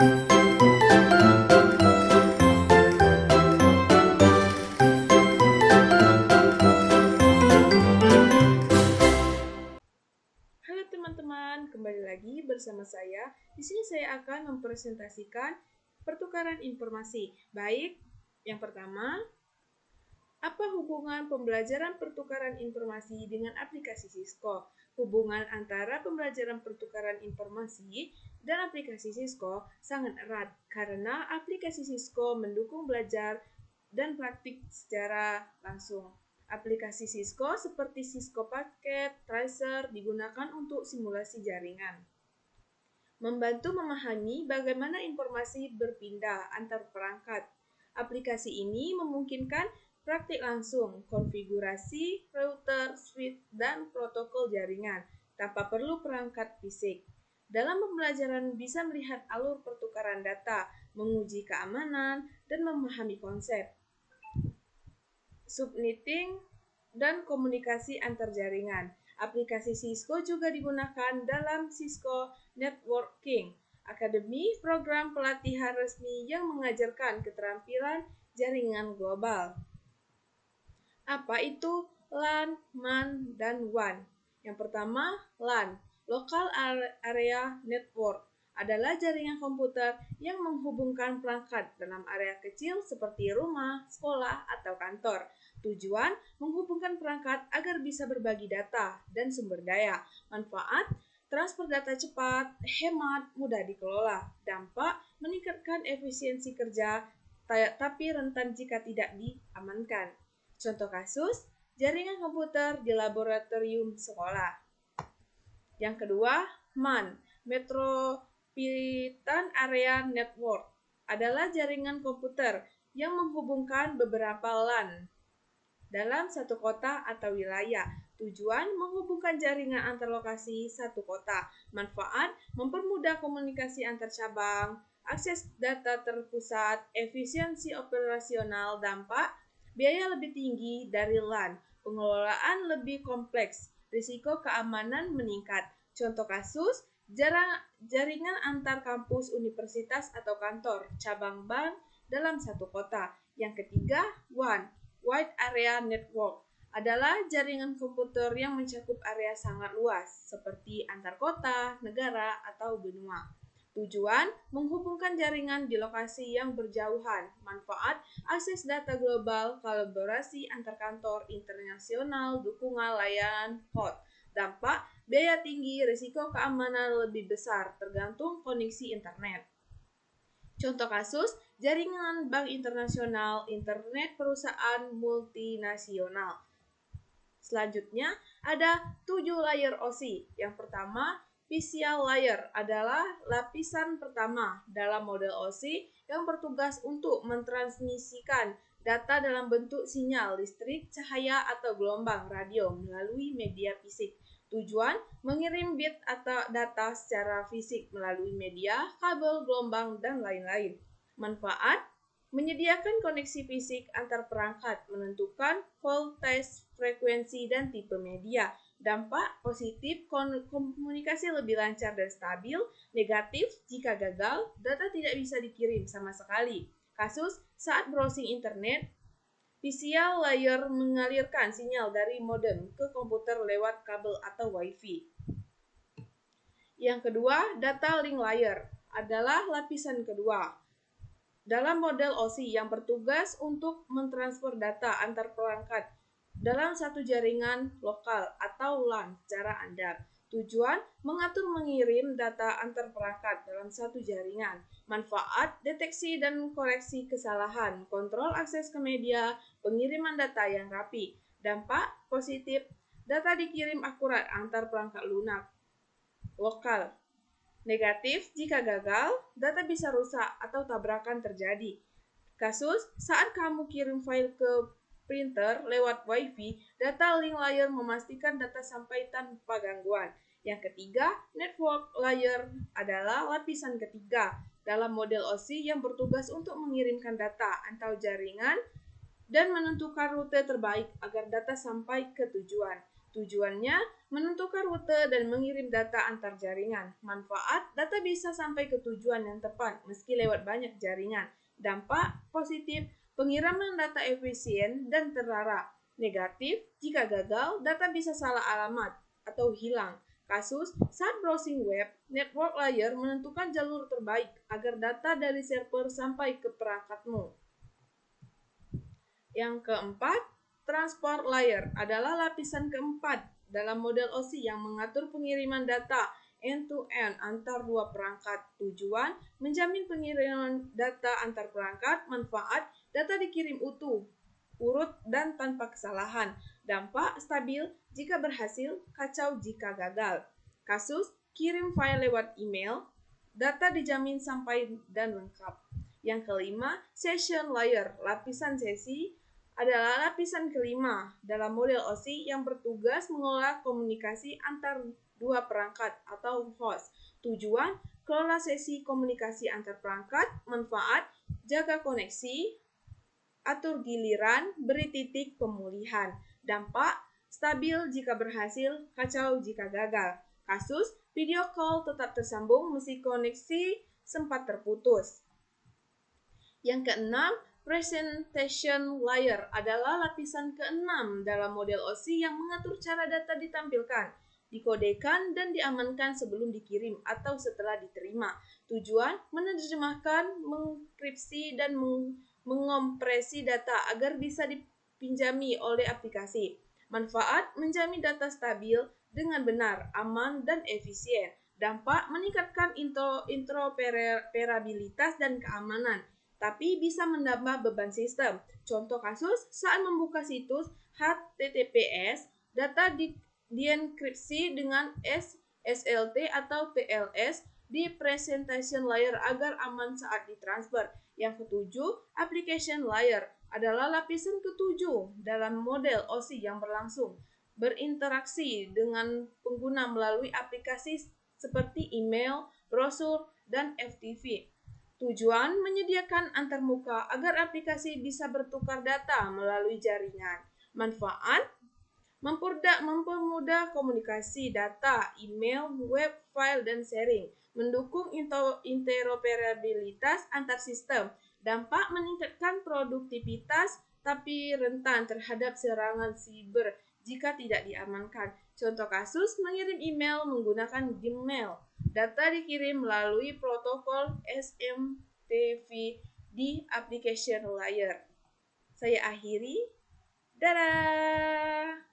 Halo teman-teman, kembali lagi bersama saya. Di sini saya akan mempresentasikan pertukaran informasi. Baik, yang pertama, apa hubungan pembelajaran pertukaran informasi dengan aplikasi Cisco? Hubungan antara pembelajaran pertukaran informasi dan aplikasi Cisco sangat erat karena aplikasi Cisco mendukung belajar dan praktik secara langsung. Aplikasi Cisco seperti Cisco Packet Tracer digunakan untuk simulasi jaringan, membantu memahami bagaimana informasi berpindah antar perangkat. Aplikasi ini memungkinkan praktik langsung, konfigurasi router, switch, dan protokol jaringan tanpa perlu perangkat fisik. Dalam pembelajaran bisa melihat alur pertukaran data, menguji keamanan, dan memahami konsep subnetting, dan komunikasi antar jaringan. Aplikasi Cisco juga digunakan dalam Cisco Networking Academy, program pelatihan resmi yang mengajarkan keterampilan jaringan global. Apa itu LAN, MAN, dan WAN? Yang pertama, LAN, Local Area Network, adalah jaringan komputer yang menghubungkan perangkat dalam area kecil seperti rumah, sekolah, atau kantor. Tujuan menghubungkan perangkat agar bisa berbagi data dan sumber daya. Manfaat transfer data cepat, hemat, mudah dikelola. Dampak meningkatkan efisiensi kerja, tapi rentan jika tidak diamankan. Contoh kasus, jaringan komputer di laboratorium sekolah. Yang kedua, MAN, Metropolitan Area Network, adalah jaringan komputer yang menghubungkan beberapa LAN dalam satu kota atau wilayah. Tujuan menghubungkan jaringan antar lokasi satu kota. Manfaat mempermudah komunikasi antar cabang, akses data terpusat, efisiensi operasional. Dampak biaya lebih tinggi dari LAN, pengelolaan lebih kompleks, risiko keamanan meningkat. Contoh kasus, jaringan antar kampus, universitas, atau kantor, cabang bank dalam satu kota. Yang ketiga, WAN, Wide Area Network, adalah jaringan komputer yang mencakup area sangat luas, seperti antar kota, negara, atau benua. Tujuan menghubungkan jaringan di lokasi yang berjauhan. Manfaat akses data global, kolaborasi antar kantor internasional, dukungan layanan hot. Dampak biaya tinggi, risiko keamanan lebih besar, tergantung koneksi internet. Contoh kasus, jaringan bank internasional, internet perusahaan multinasional. Selanjutnya, ada 7 layer OSI. Yang pertama, physical layer adalah lapisan pertama dalam model OSI yang bertugas untuk mentransmisikan data dalam bentuk sinyal listrik, cahaya, atau gelombang radio melalui media fisik. Tujuan mengirim bit atau data secara fisik melalui media, kabel, gelombang, dan lain-lain. Manfaat menyediakan koneksi fisik antar perangkat, menentukan voltage, frekuensi, dan tipe media. Dampak positif, komunikasi lebih lancar dan stabil. Negatif, jika gagal, data tidak bisa dikirim sama sekali. Kasus, saat browsing internet, physical layer mengalirkan sinyal dari modem ke komputer lewat kabel atau Wi-Fi. Yang kedua, data link layer adalah lapisan kedua dalam model OSI yang bertugas untuk mentransfer data antar perangkat dalam satu jaringan lokal atau LAN secara andal. Tujuan mengatur mengirim data antar perangkat dalam satu jaringan. Manfaat deteksi dan koreksi kesalahan, kontrol akses ke media, pengiriman data yang rapi. Dampak positif, data dikirim akurat antar perangkat lunak lokal. Negatif, jika gagal, data bisa rusak atau tabrakan terjadi. Kasus, saat kamu kirim file ke printer lewat Wi-Fi, data link layer memastikan data sampai tanpa gangguan. Yang ketiga, network layer adalah lapisan ketiga dalam model OSI yang bertugas untuk mengirimkan data antar jaringan dan menentukan rute terbaik agar data sampai ke tujuan. Tujuannya menentukan rute dan mengirim data antar jaringan. Manfaat, data bisa sampai ke tujuan yang tepat meski lewat banyak jaringan. Dampak positif, pengiriman data efisien dan terarah. Negatif, jika gagal, data bisa salah alamat atau hilang. Kasus, saat browsing web, network layer menentukan jalur terbaik agar data dari server sampai ke perangkatmu. Yang keempat, transport layer adalah lapisan keempat dalam model OSI yang mengatur pengiriman data end-to-end antar dua perangkat. Tujuan, menjamin pengiriman data antar perangkat. Manfaat, data dikirim utuh, urut, dan tanpa kesalahan. Dampak, stabil jika berhasil, kacau jika gagal. Kasus, kirim file lewat email, data dijamin sampai dan lengkap. Yang kelima, session layer, lapisan sesi, adalah lapisan kelima dalam model OSI yang bertugas mengelola komunikasi antar dua perangkat atau host. Tujuan, kelola sesi komunikasi antar perangkat. Manfaat, jaga koneksi, atur giliran, beri titik pemulihan. Dampak, stabil jika berhasil, kacau jika gagal. Kasus, video call tetap tersambung meski koneksi sempat terputus. Yang keenam, presentation layer adalah lapisan keenam dalam model OSI yang mengatur cara data ditampilkan, dikodekan, dan diamankan sebelum dikirim atau setelah diterima. Tujuan, menerjemahkan, mengenkripsi, dan mengompresi data agar bisa dipinjami oleh aplikasi. Manfaat, menjamin data stabil dengan benar, aman, dan efisien. Dampak, meningkatkan interoperabilitas dan keamanan, tapi bisa menambah beban sistem. Contoh kasus, saat membuka situs HTTPS, data dienkripsi dengan SSLT atau TLS di presentation layer agar aman saat ditransfer. Yang ketujuh, application layer adalah lapisan ketujuh dalam model OSI yang berinteraksi dengan pengguna melalui aplikasi seperti email, brosur, dan FTP. Tujuan, menyediakan antarmuka agar aplikasi bisa bertukar data melalui jaringan. Manfaat, mempermudah komunikasi data, email, web, file, dan sharing. Mendukung interoperabilitas antar sistem. Dampak, meningkatkan produktivitas tapi rentan terhadap serangan siber jika tidak diamankan. Contoh kasus, mengirim email menggunakan Gmail. Data dikirim melalui protokol SMTP di application layer. Saya akhiri. Dadah!